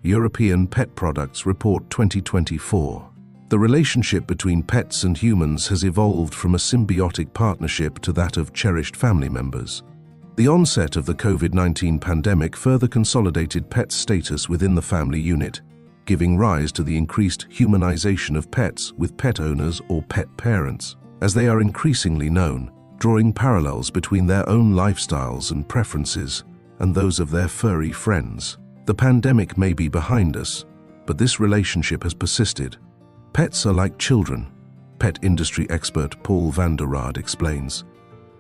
European Pet Products Report 2024. The relationship between pets and humans has evolved from a symbiotic partnership to that of cherished family members. The onset of the COVID-19 pandemic further consolidated pets' status within the family unit, giving rise to the increased humanization of pets with pet owners or pet parents, as they are increasingly known, drawing parallels between their own lifestyles and preferences and those of their furry friends. The pandemic may be behind us, but this relationship has persisted. Pets are like children, pet industry expert Paul van der Rade explains.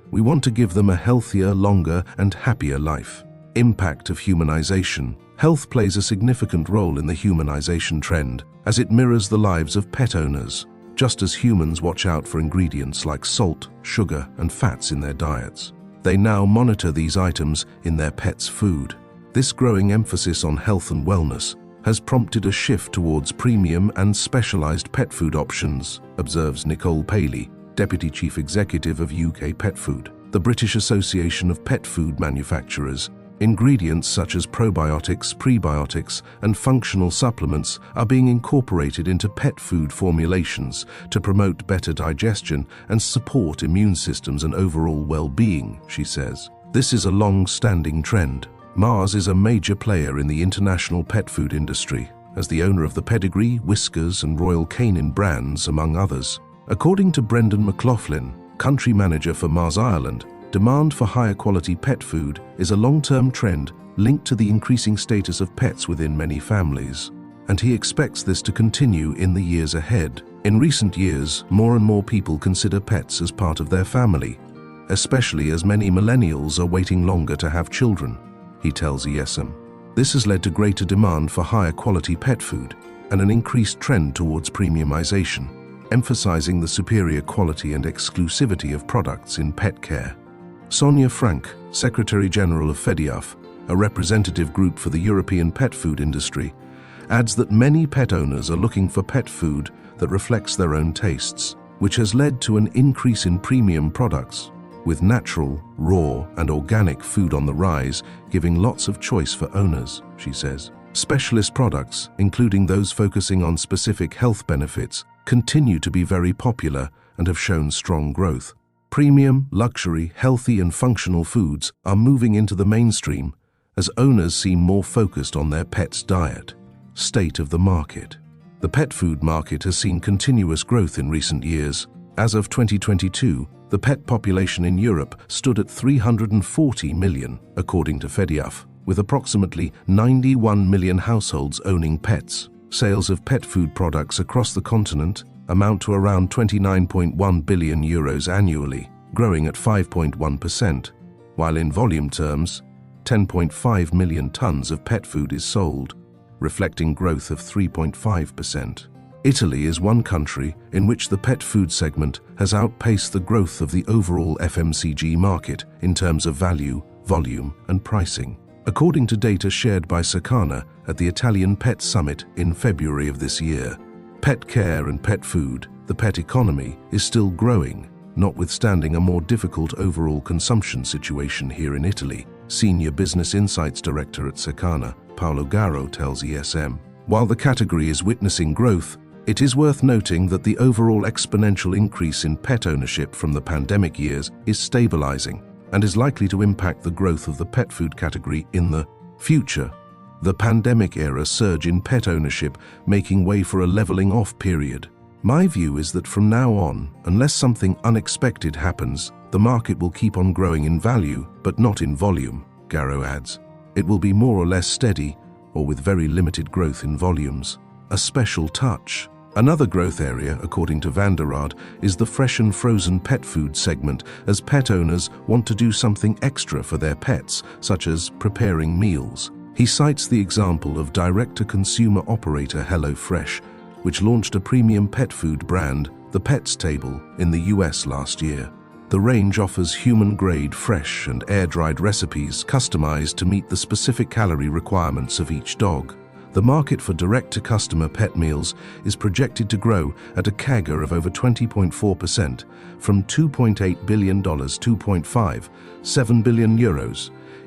We want to give them a healthier, longer, and happier life. Impact of humanization. Health plays a significant role in the humanization trend, as it mirrors the lives of pet owners, just as humans watch out for ingredients like salt, sugar, and fats in their diets. They now monitor these items in their pets' food. This growing emphasis on health and wellness has prompted a shift towards premium and specialized pet food options, observes Nicole Paley, Deputy Chief Executive of UK Pet Food. The British Association of Pet Food Manufacturers. Ingredients such as probiotics, prebiotics, and functional supplements are being incorporated into pet food formulations to promote better digestion and support immune systems and overall well-being, she says. This is a long-standing trend. Mars is a major player in the international pet food industry, as the owner of the Pedigree, Whiskers, and Royal Canin brands, among others. According to Brendan McLaughlin, country manager for Mars Ireland, demand for higher quality pet food is a long-term trend linked to the increasing status of pets within many families, and he expects this to continue in the years ahead. In recent years, more and more people consider pets as part of their family, especially as many millennials are waiting longer to have children, he tells ESM. This has led to greater demand for higher quality pet food and an increased trend towards premiumization, emphasizing the superior quality and exclusivity of products in pet care. Sonia Frank, Secretary General of FEDIAF, a representative group for the European pet food industry, adds that many pet owners are looking for pet food that reflects their own tastes, which has led to an increase in premium products, with natural, raw, and organic food on the rise, giving lots of choice for owners, she says. Specialist products, including those focusing on specific health benefits, continue to be very popular and have shown strong growth. Premium, luxury, healthy, and functional foods are moving into the mainstream as owners seem more focused on their pet's diet. State of the market. The pet food market has seen continuous growth in recent years. As of 2022, the pet population in Europe stood at 340 million, according to FEDIAF, with approximately 91 million households owning pets. Sales of pet food products across the continent amount to around 29.1 billion euros annually, growing at 5.1%, while in volume terms, 10.5 million tons of pet food is sold, reflecting growth of 3.5%. Italy is one country in which the pet food segment has outpaced the growth of the overall FMCG market in terms of value, volume, and pricing. According to data shared by Circana at the Italian Pet Summit in February of this year, pet care and pet food, the pet economy, is still growing, notwithstanding a more difficult overall consumption situation here in Italy, Senior Business Insights Director at Circana, Paolo Garo, tells ESM. While the category is witnessing growth, it is worth noting that the overall exponential increase in pet ownership from the pandemic years is stabilizing and is likely to impact the growth of the pet food category in the future. The pandemic-era surge in pet ownership making way for a leveling off period. My view is that from now on, unless something unexpected happens, the market will keep on growing in value, but not in volume, Garo adds. It will be more or less steady, or with very limited growth in volumes. A special touch. Another growth area, according to van der Rade, is the fresh and frozen pet food segment, as pet owners want to do something extra for their pets, such as preparing meals. He cites the example of direct-to-consumer operator HelloFresh, which launched a premium pet food brand, The Pet's Table, in the US last year. The range offers human-grade, fresh, and air-dried recipes customized to meet the specific calorie requirements of each dog. The market for direct-to-customer pet meals is projected to grow at a CAGR of over 20.4%, from $2.8 billion to €2.57 billion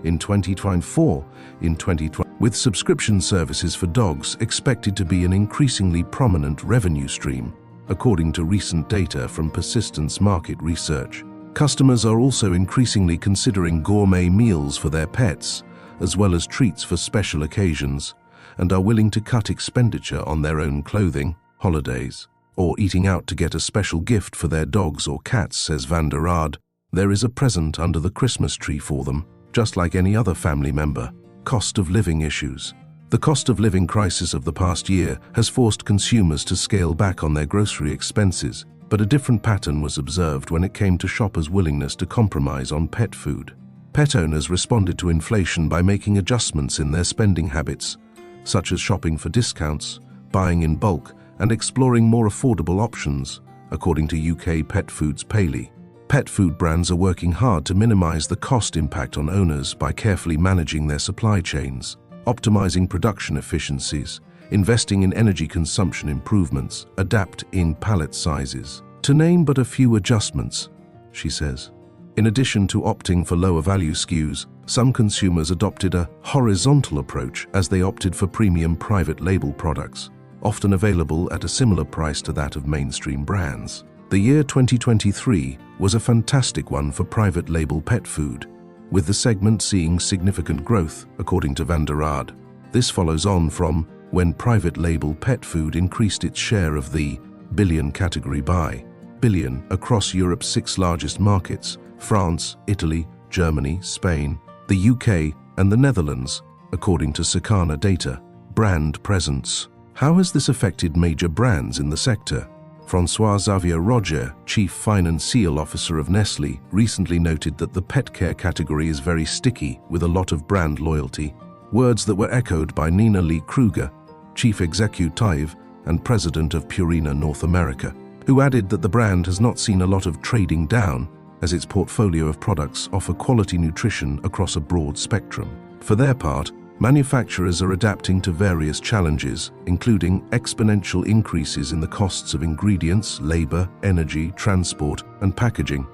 in 2024. In 2020, with subscription services for dogs expected to be an increasingly prominent revenue stream, according to recent data from Persistence Market Research. Customers are also increasingly considering gourmet meals for their pets, as well as treats for special occasions, and are willing to cut expenditure on their own clothing, holidays, or eating out to get a special gift for their dogs or cats, says Van der Aard. There is a present under the Christmas tree for them, just like any other family member. Cost of living issues. The cost of living crisis of the past year has forced consumers to scale back on their grocery expenses, but a different pattern was observed when it came to shoppers' willingness to compromise on pet food. Pet owners responded to inflation by making adjustments in their spending habits, such as shopping for discounts, buying in bulk, and exploring more affordable options, according to UK Pet Food's Paley. Pet food brands are working hard to minimize the cost impact on owners by carefully managing their supply chains, optimizing production efficiencies, investing in energy consumption improvements, adapt in pallet sizes. To name but a few adjustments, she says. In addition to opting for lower value SKUs, some consumers adopted a horizontal approach as they opted for premium private label products, often available at a similar price to that of mainstream brands. The year 2023 was a fantastic one for private label pet food, with the segment seeing significant growth, according to Van der Aard. This follows on from when private label pet food increased its share of the billion category by billion across Europe's 6 largest markets: France, Italy, Germany, Spain, the UK, and the Netherlands, according to Circana data. Brand presence. How has this affected major brands in the sector? François-Xavier Roger, Chief Financial Officer of Nestlé, recently noted that the pet care category is very sticky with a lot of brand loyalty, words that were echoed by Nina Lee Kruger, Chief Executive and President of Purina North America, who added that the brand has not seen a lot of trading down, as its portfolio of products offer quality nutrition across a broad spectrum. For their part, manufacturers are adapting to various challenges, including exponential increases in the costs of ingredients, labor, energy, transport, and packaging,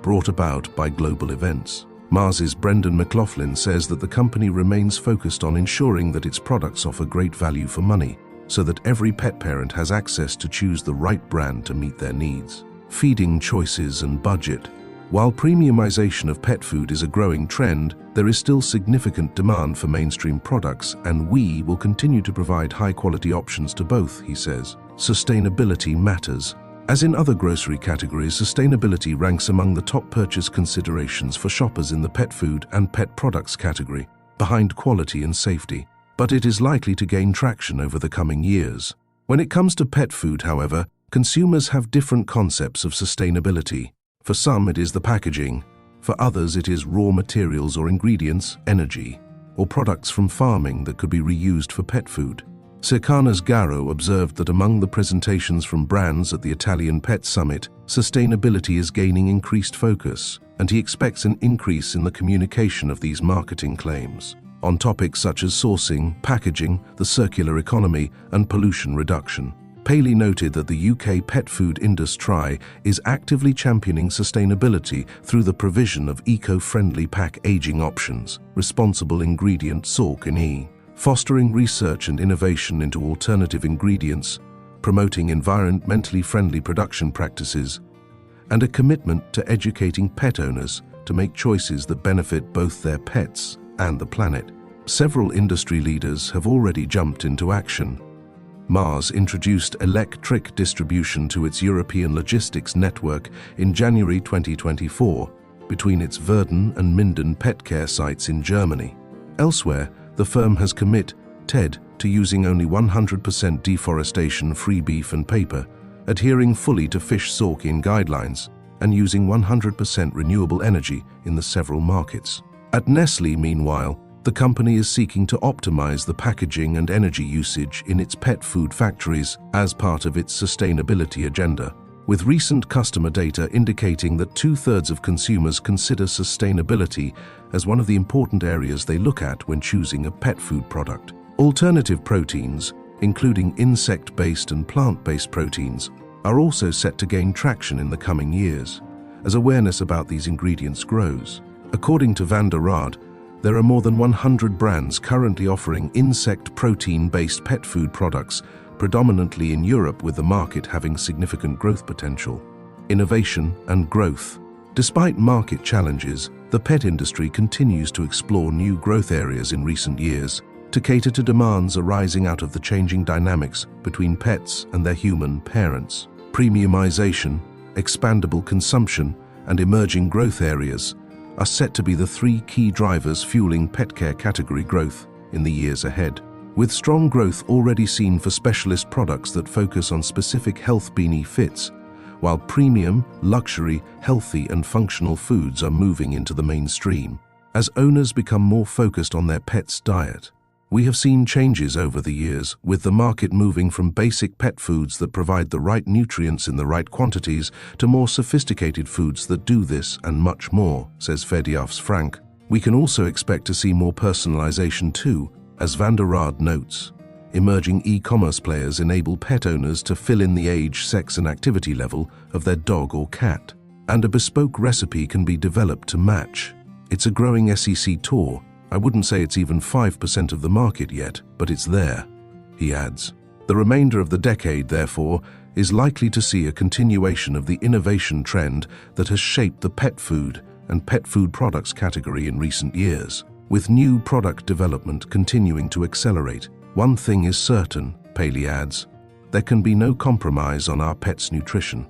brought about by global events. Mars's Brendan McLaughlin says that the company remains focused on ensuring that its products offer great value for money, so that every pet parent has access to choose the right brand to meet their needs. Feeding choices and budget. While premiumization of pet food is a growing trend, there is still significant demand for mainstream products, and we will continue to provide high-quality options to both, he says. Sustainability matters. As in other grocery categories, sustainability ranks among the top purchase considerations for shoppers in the pet food and pet products category, behind quality and safety. But it is likely to gain traction over the coming years. When it comes to pet food, however, consumers have different concepts of sustainability. For some, it is the packaging. For others, it is raw materials or ingredients, energy, or products from farming that could be reused for pet food. Circana's Garo observed that among the presentations from brands at the Italian Pet Summit, sustainability is gaining increased focus, and he expects an increase in the communication of these marketing claims on topics such as sourcing, packaging, the circular economy, and pollution reduction. Paley noted that the UK pet food industry is actively championing sustainability through the provision of eco-friendly packaging options, responsible ingredient sourcing, fostering research and innovation into alternative ingredients, promoting environmentally friendly production practices, and a commitment to educating pet owners to make choices that benefit both their pets and the planet. Several industry leaders have already jumped into action. Mars introduced electric distribution to its European logistics network in January 2024 between its Verden and Minden pet care sites in Germany. Elsewhere, the firm has committed to using only 100% deforestation-free beef and paper, adhering fully to fish sourcing guidelines, and using 100% renewable energy in the several markets. At Nestlé, meanwhile, the company is seeking to optimize the packaging and energy usage in its pet food factories as part of its sustainability agenda, with recent customer data indicating that 2/3 of consumers consider sustainability as one of the important areas they look at when choosing a pet food product. Alternative proteins, including insect-based and plant-based proteins, are also set to gain traction in the coming years, as awareness about these ingredients grows. According to Van der Aard, There are more than 100 brands currently offering insect protein-based pet food products, predominantly in Europe, with the market having significant growth potential. Innovation and growth. Despite market challenges, the pet industry continues to explore new growth areas in recent years to cater to demands arising out of the changing dynamics between pets and their human parents. Premiumization, expandable consumption, and emerging growth areas are set to be the three key drivers fueling pet care category growth in the years ahead. With strong growth already seen for specialist products that focus on specific health benefits, while premium, luxury, healthy and functional foods are moving into the mainstream. As owners become more focused on their pet's diet, we have seen changes over the years, with the market moving from basic pet foods that provide the right nutrients in the right quantities to more sophisticated foods that do this and much more, says Fediaf's Frank. We can also expect to see more personalization too, as Van der Raad notes. Emerging e-commerce players enable pet owners to fill in the age, sex and activity level of their dog or cat, and a bespoke recipe can be developed to match. It's a growing SEC tour. I wouldn't say it's even 5% of the market yet, but it's there, he adds. The remainder of the decade, therefore, is likely to see a continuation of the innovation trend that has shaped the pet food and pet food products category in recent years. With new product development continuing to accelerate, one thing is certain, Paley adds: there can be no compromise on our pets' nutrition.